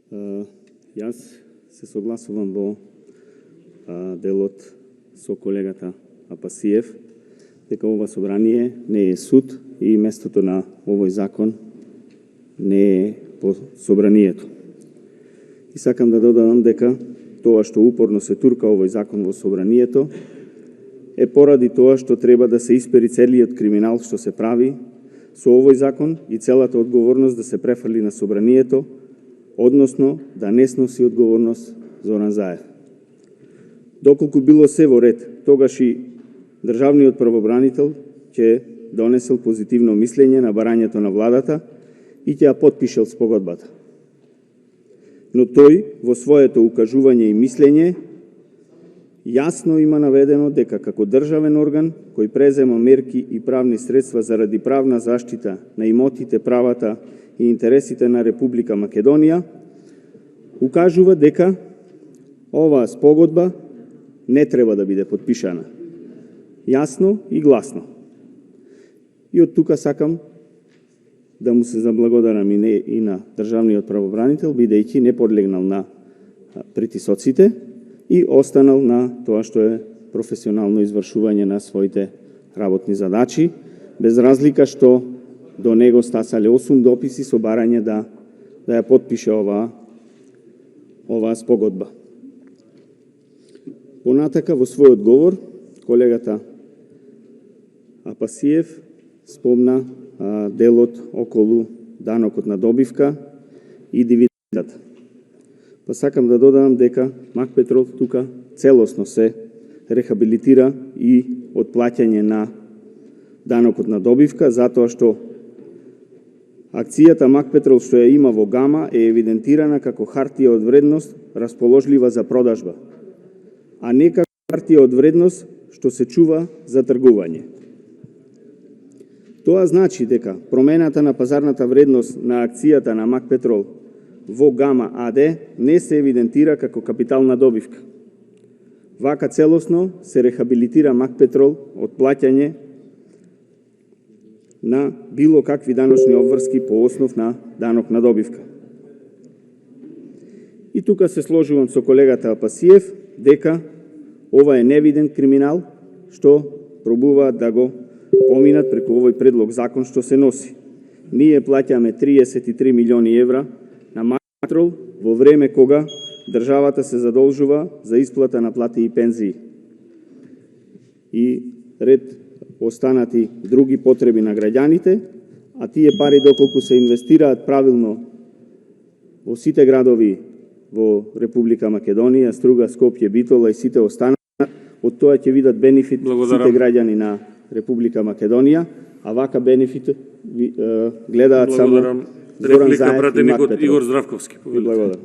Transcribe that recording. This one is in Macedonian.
Јас се согласувам во делот со колегата Апасиев, дека ова собрание не е суд и местото на овој закон не е по собранието. И сакам да додадам дека тоа што упорно се турка овој закон во собранието е поради тоа што треба да се испери целиот криминал што се прави со овој закон и целата одговорност да се префали на собранието, односно да не сноси одговорност Зоран Заев. Доколку било се во ред, тогаш и државниот правобранител ќе донесел позитивно мислење на барањето на владата и ќе ја потпишел спогодбата. Но тој во своето укажување и мислење јасно има наведено дека како државен орган кој презема мерки и правни средства заради правна заштита на имотите, правата и интересите на Република Македонија, укажува дека оваа спогодба не треба да биде потпишана. Јасно и гласно. И од тука сакам да му се заблагодарам и на државниот правобранител, бидејќи не подлегнал на притисоците и останал на тоа што е професионално извршување на своите работни задачи, без разлика што до него стасале 8 дописи со барање да ја потпише оваа спогодба. Понатака во својот говор колегата Апасиев спомна делот околу данокот на добивка и дивидендата. Па сакам да додадам дека Макпетрол тука целосно се рехабилитира и од плаќање на данокот на добивка, затоа што акцијата Макпетрол што ја има во Гама е евидентирана како хартија од вредност расположлива за продажба, а не како хартија од вредност што се чува за тргување. Тоа значи дека промената на пазарната вредност на акцијата на Макпетрол во Гама АД не се евидентира како капитална добивка. Вака целосно се рехабилитира Макпетрол од плаќање на било какви даночни обврски по основ на данок на добивка. И тука се сложувам со колегата Апасиев дека ова е невиден криминал што пробуваат да го поминат преку овој предлог закон што се носи. Ние плаќаме 33 милиони евра на Макпетрол во време кога државата се задолжува за исплата на плати и пензии. И ред останати други потреби на граѓаните, а тие пари доколку се инвестираат правилно во сите градови во Република Македонија, Струга, Скопје, Битола и сите останати, од тоа ќе видат бенефит сите граѓани на Република Македонија, а вака бенефит гледаат само Зоран Заев и Макпетрол. Игор Здравковски. Благодарам.